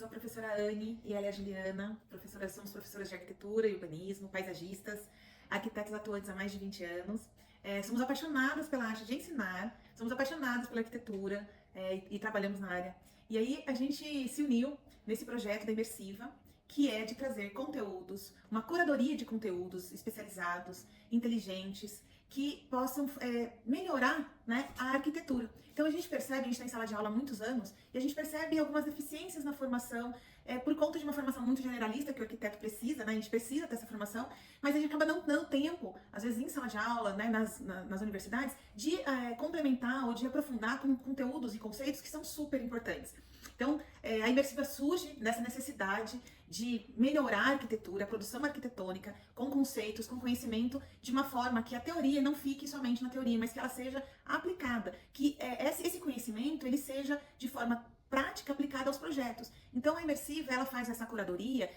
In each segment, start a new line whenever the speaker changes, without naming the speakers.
sou a professora Anne e ela é a Juliana. Somos professoras de arquitetura e urbanismo, paisagistas, arquitetos atuantes há mais de 20 anos. Somos apaixonadas pela arte de ensinar, somos apaixonadas pela arquitetura e trabalhamos na área. E aí a gente se uniu nesse projeto da Imersiva, que é de trazer conteúdos, uma curadoria de conteúdos especializados, inteligentes, que possam melhorar, né, a arquitetura. Então a gente percebe, a gente está em sala de aula há muitos anos, e a gente percebe algumas deficiências na formação, por conta de uma formação muito generalista que o arquiteto precisa, né, a gente precisa ter essa formação, mas a gente acaba não dando tempo, às vezes em sala de aula, né, nas universidades, de complementar ou de aprofundar com conteúdos e conceitos que são super importantes. Então, a Imersiva surge nessa necessidade de melhorar a arquitetura, a produção arquitetônica, com conceitos, com conhecimento, de uma forma que a teoria não fique somente na teoria, mas que ela seja aplicada, que esse conhecimento ele seja de forma prática aplicada aos projetos. Então a Imersiva ela faz essa curadoria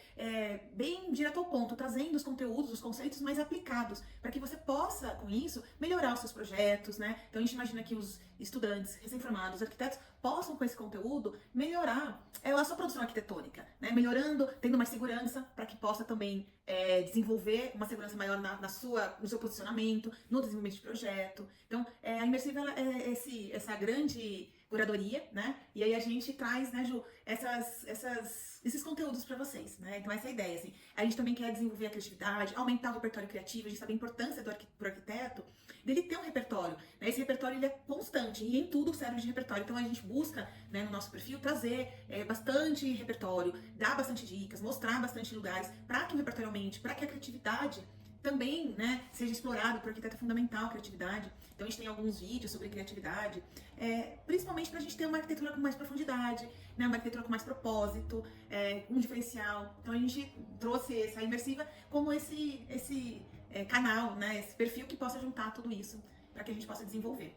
bem direto ao ponto, trazendo os conteúdos, os conceitos mais aplicados, para que você possa, com isso, melhorar os seus projetos, né? Então a gente imagina que os estudantes recém-formados, arquitetos, possam com esse conteúdo melhorar a sua produção arquitetônica, né? Melhorando, tendo mais segurança, para que possa também desenvolver uma segurança maior no seu posicionamento, no desenvolvimento de projeto. Então a Imersiva ela é essa grande curadoria, né? E aí a gente traz, né, Ju, esses conteúdos para vocês, né? Então essa é a ideia, assim. A gente também quer desenvolver a criatividade, aumentar o repertório criativo, a gente sabe a importância pro arquiteto dele ter um repertório, né? Esse repertório ele é constante e em tudo serve de repertório. Então a gente busca, né, no nosso perfil trazer bastante repertório, dar bastante dicas, mostrar bastante lugares para que o repertório aumente, para que a criatividade também, né, seja explorado. Para o arquiteto é fundamental a criatividade. Então a gente tem alguns vídeos sobre criatividade, principalmente para a gente ter uma arquitetura com mais profundidade, né, uma arquitetura com mais propósito, um diferencial. Então a gente trouxe essa Imersiva como esse canal, né, esse perfil que possa juntar tudo isso para que a gente possa desenvolver.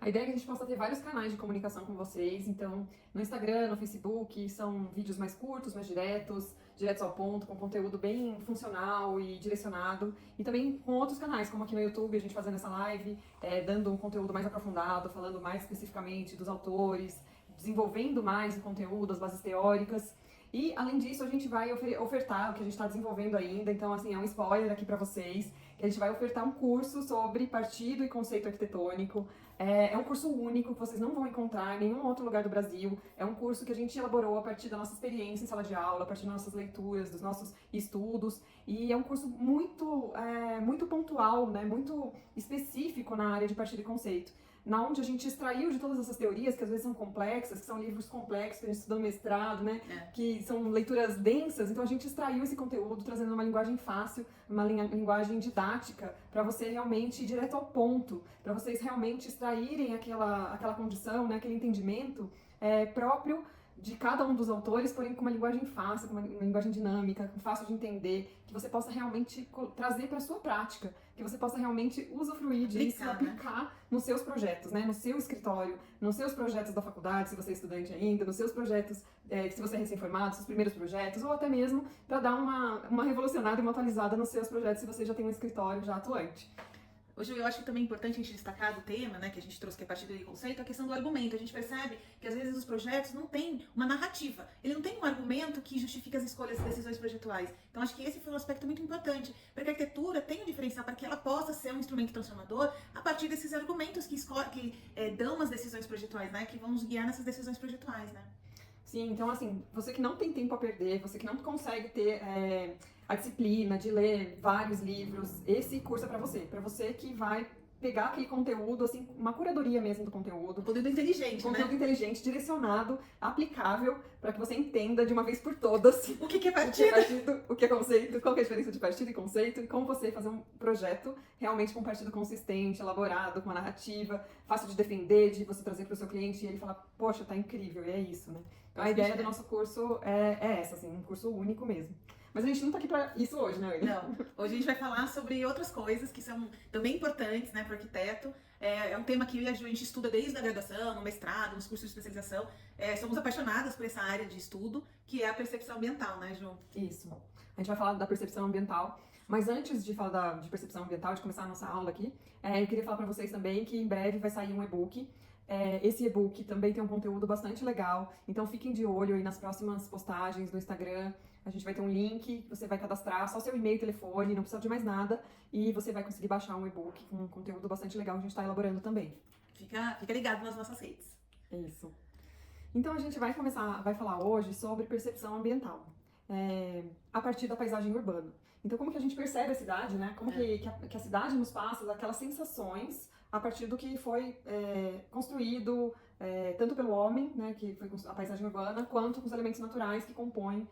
A ideia é que a gente possa ter vários canais de comunicação com vocês, então no Instagram, no Facebook, são vídeos mais curtos, mais diretos ao ponto, com conteúdo bem funcional e direcionado, e também com outros canais, como aqui no YouTube, a gente fazendo essa live, dando um conteúdo mais aprofundado, falando mais especificamente dos autores, desenvolvendo mais o conteúdo, as bases teóricas. E, além disso, a gente vai ofertar o que a gente está desenvolvendo ainda, então, assim, é um spoiler aqui para vocês, que a gente vai ofertar um curso sobre partido e conceito arquitetônico. É um curso único que vocês não vão encontrar em nenhum outro lugar do Brasil. É um curso que a gente elaborou a partir da nossa experiência em sala de aula, a partir das nossas leituras, dos nossos estudos. E é um curso muito pontual, né, muito específico na área de partido e conceito, na onde a gente extraiu de todas essas teorias, que às vezes são complexas, que são livros complexos que a gente estuda no mestrado, né? Que são leituras densas, então a gente extraiu esse conteúdo, trazendo uma linguagem fácil, uma linguagem didática, para você realmente ir direto ao ponto, para vocês realmente extraírem aquela condição, né? Aquele entendimento próprio de cada um dos autores, porém com uma linguagem fácil, com uma linguagem dinâmica, fácil de entender, que você possa realmente trazer para a sua prática, que você possa realmente usufruir disso, aplicar nos seus projetos, né? No seu escritório, nos seus projetos da faculdade, se você é estudante ainda, nos seus projetos, se você é recém-formado, seus primeiros projetos, ou até mesmo para dar uma revolucionada e uma atualizada nos seus projetos, se você já tem um escritório já atuante.
Hoje eu acho que também é importante a gente destacar do tema, né, que a gente trouxe que é partido e conceito, a questão do argumento. A gente percebe que às vezes os projetos não têm uma narrativa, ele não tem um argumento que justifica as escolhas e decisões projetuais. Então acho que esse foi um aspecto muito importante, para que a arquitetura tenha um diferencial, para que ela possa ser um instrumento transformador a partir desses argumentos que dão as decisões projetuais, né, que vão nos guiar nessas decisões projetuais, né.
Sim, então assim, você que não tem tempo a perder, você que não consegue ter a disciplina de ler vários livros, esse curso é para você que vai pegar aquele conteúdo, assim, uma curadoria mesmo do conteúdo.
Conteúdo inteligente,
conteúdo inteligente, direcionado, aplicável, para que você entenda de uma vez por todas
o que é partido,
o que é conceito, qual que é a diferença de partido e conceito, e como você fazer um projeto realmente com um partido consistente, elaborado, com uma narrativa, fácil de defender, de você trazer para o seu cliente e ele falar, poxa, tá incrível, e é isso, né? Então a ideia do nosso curso é essa, assim, um curso único mesmo. Mas a gente não tá aqui pra isso hoje, né, Anne?
Não. Hoje a gente vai falar sobre outras coisas que são também importantes, né, para o arquiteto. É um tema que eu e a Ju, a gente estuda desde a graduação, no mestrado, nos cursos de especialização. Somos apaixonadas por essa área de estudo, que é a percepção ambiental, né, Ju?
Isso. A gente vai falar da percepção ambiental. Mas antes de falar de percepção ambiental, de começar a nossa aula aqui, eu queria falar para vocês também que em breve vai sair um e-book Esse e-book também tem um conteúdo bastante legal, então fiquem de olho aí nas próximas postagens do Instagram. A gente vai ter um link, você vai cadastrar só seu e-mail e telefone, não precisa de mais nada, e você vai conseguir baixar um e-book com um conteúdo bastante legal que a gente está elaborando também.
Fica ligado nas nossas redes.
Isso. Então a gente vai falar hoje sobre percepção ambiental, a partir da paisagem urbana. Então como que a gente percebe a cidade, né? Como que a cidade nos passa aquelas sensações a partir do que foi construído tanto pelo homem, né, que foi a paisagem urbana, quanto os elementos naturais que compõem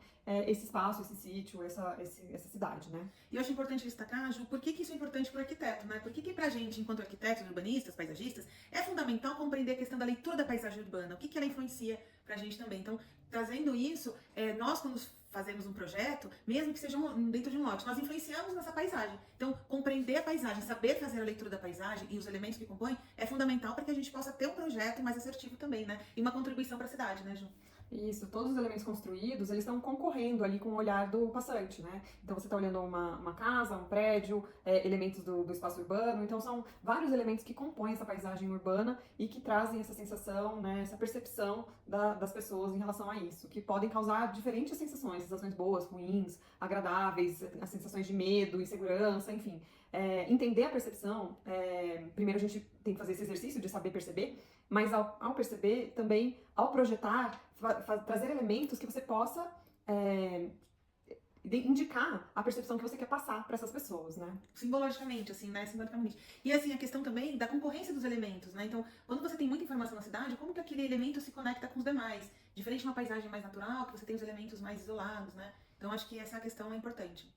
esse espaço, esse sítio, essa cidade, né?
E eu acho importante destacar, Ju, por que isso é importante para o arquiteto, né? Por que pra gente, enquanto arquitetos, urbanistas, paisagistas, é fundamental compreender a questão da leitura da paisagem urbana, o que ela influencia pra gente também. Então, trazendo isso, nós quando fazemos um projeto, mesmo que seja dentro de um lote, nós influenciamos nessa paisagem. Então, compreender a paisagem, saber fazer a leitura da paisagem e os elementos que compõem é fundamental para que a gente possa ter um projeto mais assertivo também, né? E uma contribuição para a cidade, né, Ju?
Isso, todos os elementos construídos, eles estão concorrendo ali com o olhar do passante, né? Então você está olhando uma casa, um prédio, elementos do espaço urbano, então são vários elementos que compõem essa paisagem urbana e que trazem essa sensação, né, essa percepção das pessoas em relação a isso, que podem causar diferentes sensações boas, ruins, agradáveis, as sensações de medo, insegurança, enfim. Entender a percepção, primeiro a gente tem que fazer esse exercício de saber perceber, mas ao perceber, também ao projetar, trazer elementos que você possa indicar a percepção que você quer passar para essas pessoas, né?
Simbologicamente, assim, né? Simbolicamente. E assim, a questão também da concorrência dos elementos, né? Então, quando você tem muita informação na cidade, como que aquele elemento se conecta com os demais? Diferente de uma paisagem mais natural, que você tem os elementos mais isolados, né? Então, acho que essa questão é importante.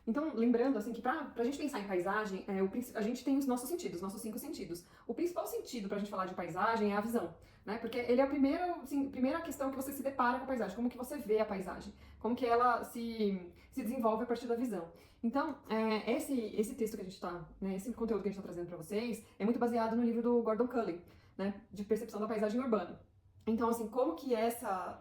Então, lembrando, assim, que pra gente pensar em paisagem, a gente tem os nossos sentidos, nossos 5 sentidos. O principal sentido pra gente falar de paisagem é a visão, né? Porque ele é a primeira questão que você se depara com a paisagem, como que você vê a paisagem, como que ela se desenvolve a partir da visão. Então, esse texto que a gente tá, né, esse conteúdo que a gente tá trazendo pra vocês, é muito baseado no livro do Gordon Cullen, né, de percepção da paisagem urbana. Então, assim, como que essa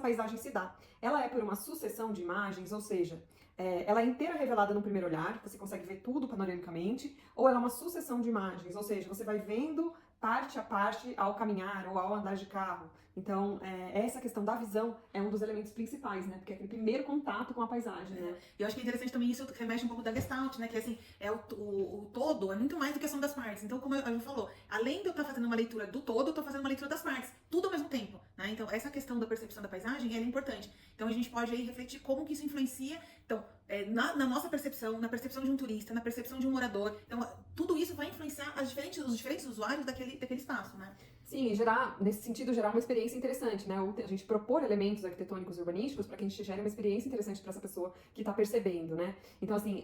paisagem se dá? Ela é por uma sucessão de imagens, ou seja, ela é inteira revelada no primeiro olhar, você consegue ver tudo panoramicamente, ou ela é uma sucessão de imagens, ou seja, você vai vendo parte a parte ao caminhar ou ao andar de carro. Então, essa questão da visão é um dos elementos principais, né? Porque é aquele primeiro contato com a paisagem, né?
E eu acho que é interessante também isso, remete um pouco da Gestalt, né? Que assim, o todo é muito mais do que a soma das partes. Então, como a gente falou, além de eu estar fazendo uma leitura do todo, eu estou fazendo uma leitura das partes. Tudo ao mesmo tempo, né? Então, essa questão da percepção da paisagem, ela é importante. Então, a gente pode aí refletir como que isso influencia. Então, na nossa percepção, na percepção de um turista, na percepção de um morador. Então, tudo isso vai influenciar os diferentes usuários daquele espaço, né?
Sim, nesse sentido, gerar uma experiência interessante, né? A gente propor elementos arquitetônicos e urbanísticos para que a gente gere uma experiência interessante para essa pessoa que está percebendo, né? Então, assim,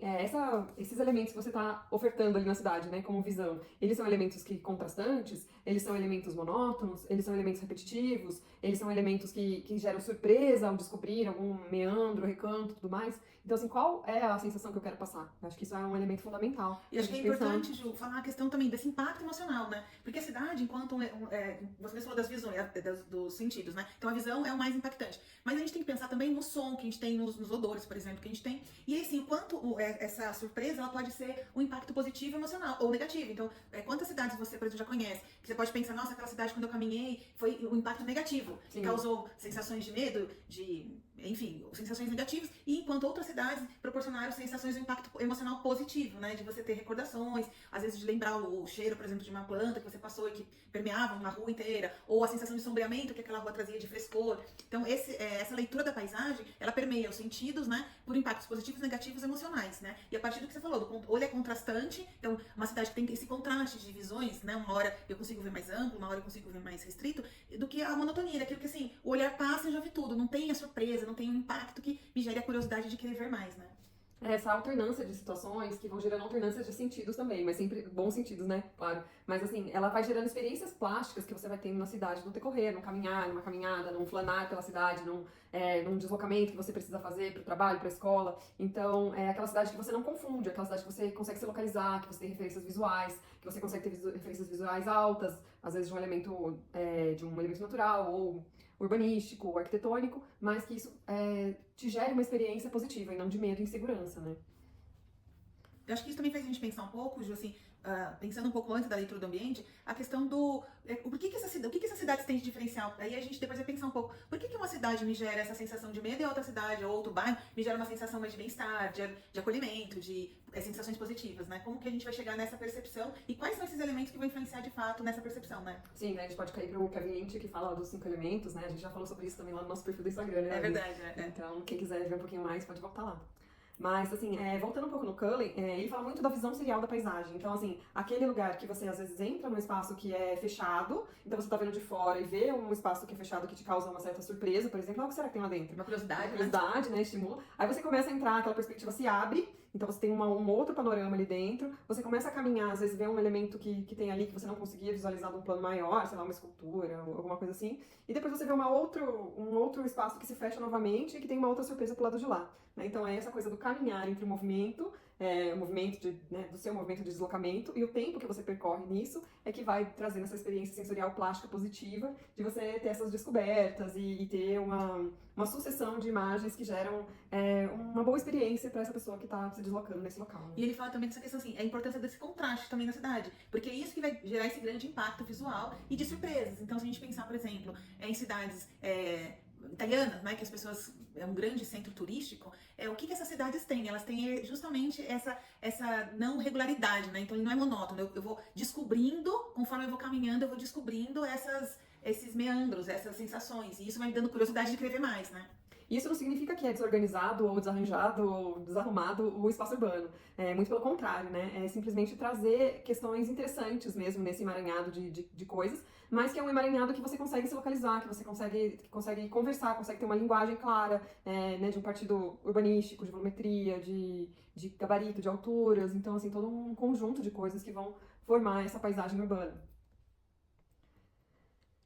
esses elementos que você está ofertando ali na cidade, né, como visão, eles são elementos contrastantes, eles são elementos monótonos, eles são elementos repetitivos, eles são elementos que geram surpresa ao descobrir algum meandro, recanto, tudo mais. Então, assim, qual é a sensação que eu quero passar? Eu acho que isso é um elemento fundamental.
E acho que é importante, Ju, falar a questão também desse impacto emocional, né? Porque a cidade, enquanto você falou das visões, dos sentidos, né? Então a visão é o mais impactante. Mas a gente tem que pensar também no som que a gente tem, nos odores, por exemplo, que a gente tem. E aí, assim, o quanto essa surpresa ela pode ser um impacto positivo, emocional ou negativo. Então, quantas cidades você, por exemplo, já conhece? Que você pode pensar, nossa, aquela cidade quando eu caminhei foi um impacto negativo. Que causou sensações de medo, enfim, sensações negativas. E enquanto outras cidades proporcionaram sensações de impacto emocional positivo, né? De você ter recordações, às vezes de lembrar o cheiro, por exemplo, de uma planta que você passou e que permeava uma rua inteira, ou a sensação de sombreamento que aquela rua trazia de frescor. Então, essa leitura da paisagem, ela permeia os sentidos, né? Por impactos positivos, negativos, emocionais, né? E a partir do que você falou, o olho é contrastante, então uma cidade que tem esse contraste de visões, né? Uma hora eu consigo ver mais amplo, uma hora eu consigo ver mais restrito, do que a monotonia, daquilo que assim, o olhar passa e já vi tudo, não tem a surpresa, não tem um impacto que me gere a curiosidade de querer ver mais, né?
Essa alternância de situações que vão gerando alternância de sentidos também, mas sempre bons sentidos, né? Claro. Mas assim, ela vai gerando experiências plásticas que você vai tendo na cidade, no decorrer, num caminhar, numa caminhada, num flanar pela cidade, num deslocamento que você precisa fazer para o trabalho, para a escola. Então, é aquela cidade que você não confunde, aquela cidade que você consegue se localizar, que você tem referências visuais, que você consegue ter referências visuais altas, às vezes de um elemento natural ou urbanístico ou arquitetônico, mas que isso te gere uma experiência positiva e não de medo e insegurança, né?
Eu acho que isso também faz a gente pensar um pouco, Ju, assim, pensando um pouco antes da leitura do ambiente, a questão do o que que essa cidade tem de diferencial? Aí a gente depois vai pensar um pouco, por que uma cidade me gera essa sensação de medo e a outra cidade ou outro bairro me gera uma sensação mais de bem-estar, de acolhimento, de sensações positivas, né? Como que a gente vai chegar nessa percepção e quais são esses elementos que vão influenciar de fato nessa percepção, né?
Sim, né? A gente pode cair pro Kevin Lynch, que fala dos 5 elementos, né? A gente já falou sobre isso também lá no nosso perfil do Instagram, né?
É verdade, né?
Então, quem quiser ver um pouquinho mais, pode voltar lá. Mas, assim, voltando um pouco no Cullen, ele fala muito da visão serial da paisagem. Então, assim, aquele lugar que você às vezes entra num espaço que é fechado, então você tá vendo de fora e vê um espaço que é fechado que te causa uma certa surpresa, por exemplo, o que será que tem lá dentro?
Uma curiosidade,
Curiosidade, né? Estimula. Aí você começa a entrar, aquela perspectiva se abre, então você tem um outro panorama ali dentro, você começa a caminhar, às vezes vê um elemento que tem ali que você não conseguia visualizar num plano maior, sei lá, uma escultura, alguma coisa assim, e depois você vê um outro espaço que se fecha novamente e que tem uma outra surpresa pro lado de lá. Né? Então é essa coisa do caminhar entre o movimento, do seu movimento de deslocamento e o tempo que você percorre nisso é que vai trazendo essa experiência sensorial plástica positiva de você ter essas descobertas e ter uma sucessão de imagens que geram uma boa experiência para essa pessoa que está se deslocando nesse local. Né?
E ele fala também dessa questão assim, a importância desse contraste também na cidade, porque é isso que vai gerar esse grande impacto visual e de surpresas. Então, se a gente pensar, por exemplo, em cidades italianas, né, que as pessoas é um grande centro turístico, o que essas cidades têm? Elas têm justamente essa não regularidade, né? Então ele não é monótono. Eu vou descobrindo, conforme eu vou caminhando, eu vou descobrindo esses meandros, essas sensações, e isso vai me dando curiosidade de querer ver mais, né?
Isso não significa que é desorganizado ou desarranjado ou desarrumado o espaço urbano. Muito pelo contrário, né? É simplesmente trazer questões interessantes mesmo nesse emaranhado de coisas, mas que é um emaranhado que você consegue se localizar, que você consegue conversar, consegue ter uma linguagem clara, né, de um partido urbanístico, de volumetria, de gabarito, de alturas. Então, assim, todo um conjunto de coisas que vão formar essa paisagem urbana.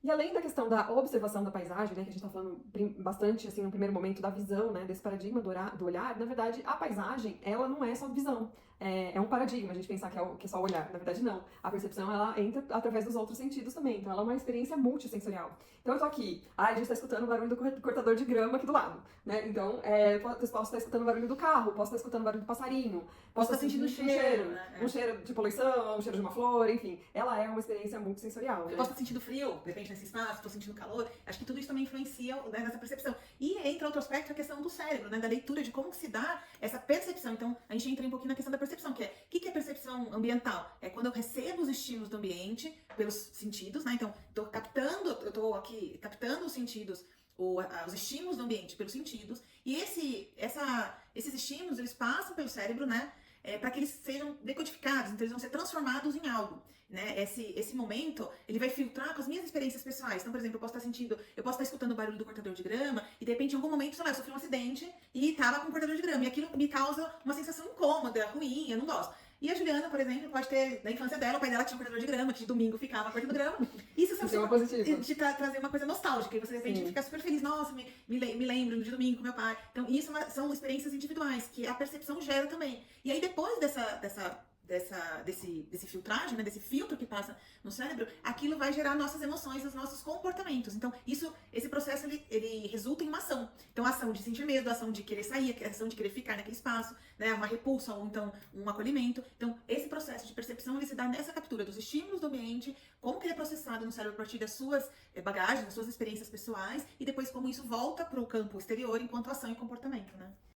E além da questão da observação da paisagem, né, que a gente está falando bastante, assim, no primeiro momento da visão, né, desse paradigma do olhar, na verdade, a paisagem, ela não é só visão. É um paradigma a gente pensar que é só olhar. Na verdade, não. A percepção, ela entra através dos outros sentidos também. Então, ela é uma experiência multissensorial. Então, eu tô aqui. A gente tá escutando o barulho do cortador de grama aqui do lado, né? Então, eu posso estar escutando o barulho do carro, posso estar escutando o barulho do passarinho, posso estar sentindo um cheiro,
né?
Um cheiro de poluição, um cheiro de uma flor, enfim. Ela é uma experiência multissensorial.
Eu posso estar sentindo frio, de repente, nesse espaço, estou sentindo calor. Acho que tudo isso também influencia, né, nessa percepção. E entra outro aspecto, a questão do cérebro, né, da leitura, de como se dá essa percepção. Então, a gente entra um pouquinho na questão da percepção, que é, o que é percepção ambiental? É quando eu recebo os estímulos do ambiente pelos sentidos, né? Então, eu tô aqui captando os sentidos, os estímulos do ambiente pelos sentidos, e esses estímulos, eles passam pelo cérebro, né? Para que eles sejam decodificados, então eles vão ser transformados em algo. Né? Esse momento, ele vai filtrar com as minhas experiências pessoais. Então, por exemplo, eu posso estar escutando o barulho do cortador de grama e de repente, em algum momento, sei lá, eu sofri um acidente e tava com o cortador de grama. E aquilo me causa uma sensação incômoda, ruim, eu não gosto. E a Juliana, por exemplo, pode ter, na infância dela, o pai dela tinha um cortador de grama, que de domingo ficava cortando grama. Isso
de
trazer uma coisa nostálgica. E você, de repente, fica super feliz. Nossa, me lembro de domingo com meu pai. Então, isso são experiências individuais, que a percepção gera também. E aí, depois desse filtragem, né, desse filtro que passa no cérebro, aquilo vai gerar nossas emoções, os nossos comportamentos. Então, esse processo, ele resulta em uma ação. Então, a ação de sentir medo, a ação de querer sair, a ação de querer ficar naquele espaço, né, uma repulsa ou então um acolhimento. Então, esse processo de percepção, ele se dá nessa captura dos estímulos do ambiente, como que ele é processado no cérebro a partir das suas bagagens, das suas experiências pessoais, e depois como isso volta para o campo exterior enquanto ação e comportamento, né?